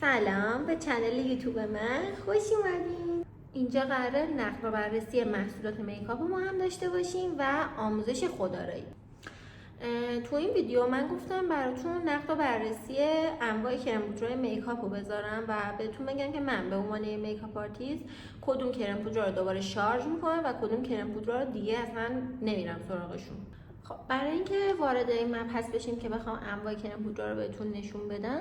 سلام به چنل یوتیوب من خوش اومدین. اینجا قراره نقد و بررسی محصولات میکاپ ما هم داشته باشیم و آموزش خودآرایی. تو این ویدیو من گفتم براتون نقد و بررسی انواع کرم پودرهای میکاپ رو بذارم و بهتون بگم که من به عنوان میکاپ آرتیست کدوم کرم پودر رو دوباره شارژ میکنم و کدوم کرم پودر رو دیگه اصلا نمیرم سراغشون. خب برای اینکه وارد این مبحث بشیم که بخوام انواع کرم پودر رو بهتون نشون بدم،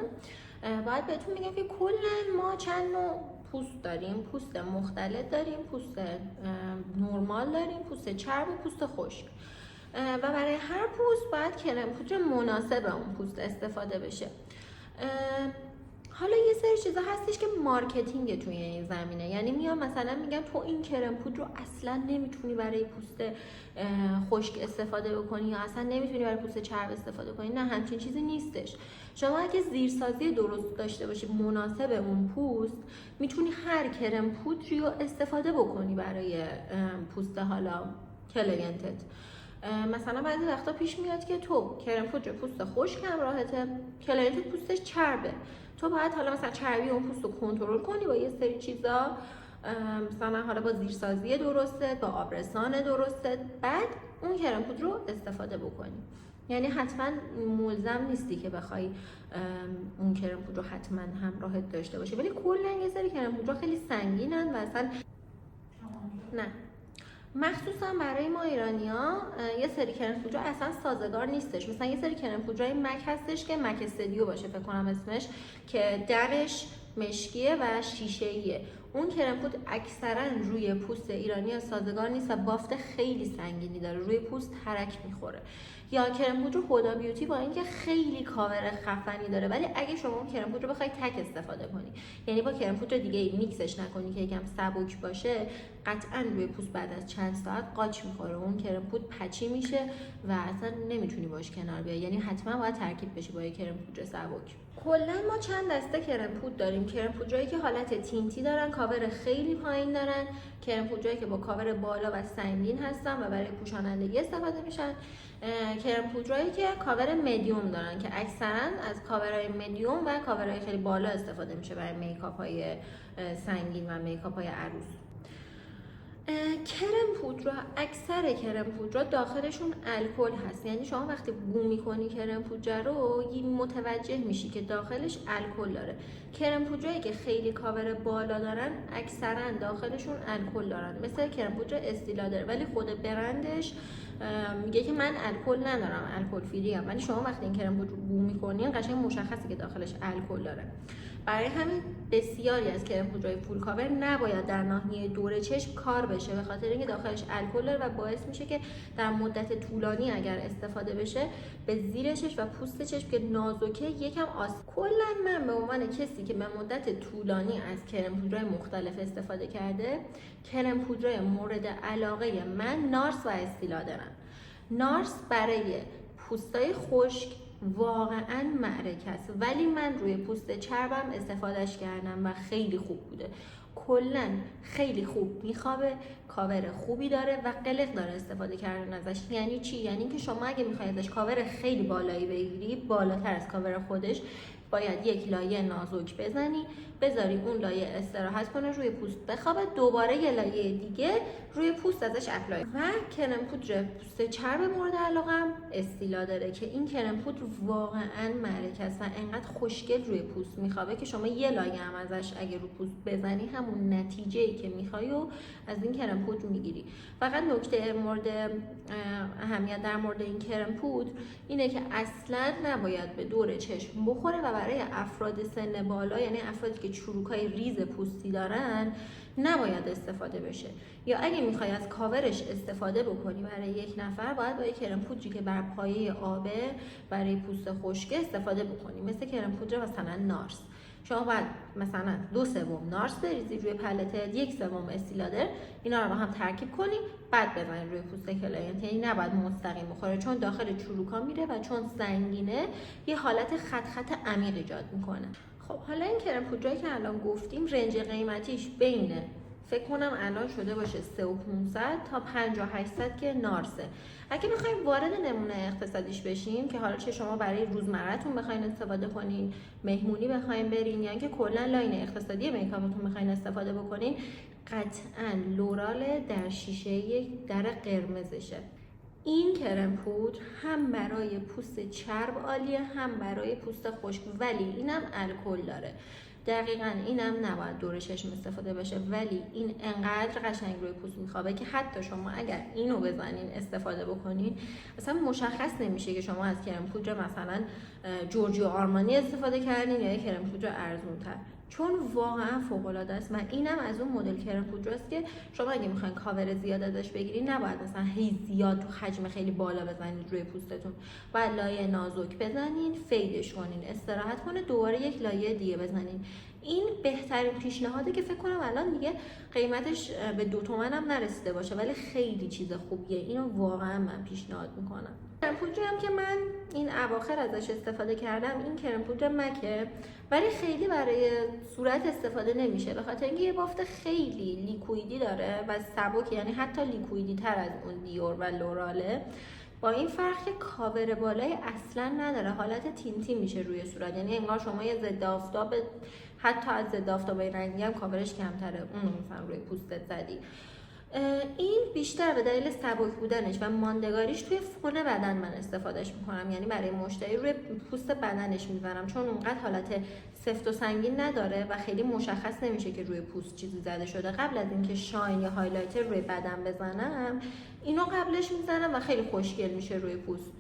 باید بهتون بگم که کلا ما چند نوع پوست داریم. پوست مختلط داریم، پوست نرمال داریم، پوست چرب و پوست خشک. و برای هر پوست باید کرم پودر مناسب اون پوست استفاده بشه. حالا یه سری چیزا هستش که مارکتینگ توی این زمینه، یعنی میام مثلا میگم تو این کرم پودر رو اصلا نمیتونی برای پوست خشک استفاده بکنی یا اصلا نمیتونی برای پوست چرب استفاده کنی. نه، همچین چیزی نیستش. شما اگه زیرسازی درست داشته باشی مناسب اون پوست، میتونی هر کرم پودری رو استفاده بکنی برای پوست حالا کلاینتت. مثلا بعضی وقتا پیش میاد که تو کرم پودر پوست خشک همراهته، کلاینت پوستش چربه، تو باید حالا مثلا چربی اون پوست رو کنترل کنی با یه سری چیزا، مثلا حالا با زیرسازی درسته، با آبرسان درسته، بعد اون کرم پودر رو استفاده بکنی. یعنی حتما ملزم نیستی که بخوای اون کرم پودر رو حتما همراهت داشته باشه، ولی کلا یه سری کرم پودر خیلی سنگینن و اصلا نه، مخصوصا برای ما ایرانی‌ها یه سری کرم پودر اصلا سازگار نیستش. مثلا یه سری کرم پودرای مک هستش که مک استدیو باشه فکر کنم اسمش، که درش مشکیه و شیشه‌ایه. اون کرم پودر اکثرا روی پوست ایرانی‌ها سازگار نیست و بافت خیلی سنگینی داره، روی پوست ترک میخوره. یا کرم پودر هودا بیوتی با اینکه خیلی کاور خفنی داره، ولی اگه شما اون کرم پودر رو بخوای تک استفاده کنی، یعنی با کرم پودر دیگه میکسش نکنی که یکم سبک باشه، قطعا روی پوست بعد از چند ساعت قاچ میخوره، اون کرم پودر پچی میشه و اصلا نمیتونی باش کنار بیای. یعنی حتما باید ترکیب بشی با یه کرم پودر سبک. کلا ما چند دسته کرم پودر داریم. کرم پودرایی که حالت تینتی دارن، کاور خیلی پایین دارن، کرم پودرایی که با کاور بالا و سنگین هستن و برای پوشانندگی استفاده میشن، کرم پودرایی که کاور مدیوم دارن که اکثرا از کاورهای مدیوم و کاورهای خیلی بالا استفاده میشه برای میکاپ های سنگین و میکاپ های عروس. کرم پودر، اکثر کرم پودر داخلشون الکل هست، یعنی شما وقتی بو میکنی کرم پودر رو متوجه میشی که داخلش الکل داره. کرم پودرایی که خیلی کاور بالا دارن اکثرا داخلشون الکل دارن، مثل کرم پودر استیلادر، ولی خود برندش میگه که من الکل ندارم، الکل فری ام، ولی شما وقتی این کرم پودر بو میکنین قشنگ مشخصه که داخلش الکل داره. برای همین بسیاری از کرم پودرهای فول کاور نباید در ناحیه دور چشم کار بشه، به خاطر اینکه داخلش الکل داره و باعث میشه که در مدت طولانی اگر استفاده بشه به زیر چشم و پوست چشم که نازکه یکم کلا من به عنوان کسی که به مدت طولانی از کرم پودرهای مختلف استفاده کرده، کرم پودرهای مورد علاقه من نارس و استیلادرن. نارس برای پوستای خشک واقعا معرکه است، ولی من روی پوست چربم استفادهش کردم و خیلی خوب بوده. کلا خیلی خوب میخوابه، کاور خوبی داره و قلق داره استفاده کردن ازش. یعنی چی؟ یعنی که شما اگه میخوای ازش کاور خیلی بالایی بگیری، بالاتر از کاور خودش، باید یک لایه نازک بزنی، بذاری اون لایه استراحت کنه، روی پوست بخوابه، دوباره یه لایه دیگه روی پوست ازش اپلای. و کرم پودر پوست چرب مورد علاقم استیلادره که این کرم پودر واقعا معرکه است و انقدر خوشگل روی پوست میخوابه که شما یه لایه هم ازش اگه رو پوست بزنی همون نتیجه‌ای که میخوای و از این کرم پودر میگیری. فقط نکته مورد اهمیت در مورد این کرم پودر اینه که اصلا نباید به دور چشم بخوره و برای افراد سن بالا، یعنی افرادی که چروکای ریز پوستی دارن، نباید استفاده بشه. یا اگه میخوای از کاورش استفاده بکنی برای یک نفر، باید با یک کرم پودری که بر پایه آبه برای پوست خشک استفاده بکنی، مثل کرم پودر مثلا نارس. شما باید مثلا 2/3 نارس بریزی روی پلتت، 1/3 استیلادر، اینا رو با هم ترکیب کنی، بعد بزنی روی پوست کلاینت. یعنی نباید مستقیم بخوره، چون داخل چروکا میره و چون سنگینه یه حالت خط عمیق ایجاد میکنه. خب حالا این کرم پودرایی که الان گفتیم رنج قیمتیش بین فکر کنم الان شده باشه 3500 تا 5800 که نارسه. اگه بخوایم وارد نمونه اقتصادیش بشیم که حالا چه شما برای روزمره‌تون بخواین استفاده کنین، مهمونی بخواین برین، یا اینکه کلا لاین اقتصادی میکاپتون بخواین استفاده بکنین، قطعاً لورال در شیشه در قرمزشه. این کرم پودر هم برای پوست چرب عالیه، هم برای پوست خشک، ولی اینم الکل داره. دقیقاً اینم نباید دور چشم استفاده بشه، ولی این انقدر قشنگ روی پوست میخوابه که حتی شما اگر اینو بزنین استفاده بکنین اصلا مشخص نمیشه که شما از کرم پودر مثلا جورجیو آرمانی استفاده کردین یا یک کرم پودر ارزونتر، چون واقعا فوق العاده است. و اینم از اون مدل کرم پودر است که شما اگه میخواین کاور زیاد ازش بگیرین نباید مثلا هی زیاد تو حجم خیلی بالا بزنید روی پوستتون، باید لایه نازک بزنین، فیدش کنین، استراحت کنه، دوباره یک لایه دیگه بزنین. این بهترین پیشنهاده که فکر کنم الان دیگه قیمتش به 2 تومن هم نرسیده باشه، ولی خیلی چیز خوبیه. اینو واقعا من پیشنهاد میکنم. کرم پودری هم که من این اواخر ازش استفاده کردم، این کرم پودر مکه، ولی خیلی برای صورت استفاده نمیشه به خاطر اینکه یه بافت خیلی لیکویدی داره و سبک، یعنی حتی لیکویدی تر از اون دیور و لوراله، با این فرق که کاور بالای اصلا نداره، حالت تینتی میشه روی صورت، یعنی انگار شما یه ضد آفتاب، حتی از ضد آفتاب رنگی هم کاورش کمتره، اون مثلا روی پوستت زدی. این بیشتر به دلیل سبک بودنش و ماندگاریش توی فون بدن من استفادهش میکنم، یعنی برای مشتری روی پوست بدنش میزنم، چون اونقدر حالت سفت و سنگین نداره و خیلی مشخص نمیشه که روی پوست چیزی زده شده. قبل از اینکه شاین یا هایلایتر روی بدن بزنم اینو قبلش میزنم و خیلی خوشگل میشه روی پوست.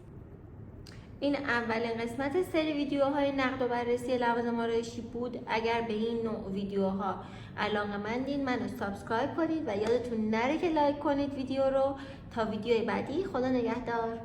این اولین قسمت سری ویدیوهای نقد و بررسی لوازم آرایشی بود. اگر به این نوع ویدیوها علاقه‌مندین منو سابسکرایب کنید و یادتون نره که لایک کنید ویدیو رو. تا ویدیوی بعدی، خدا نگهدار.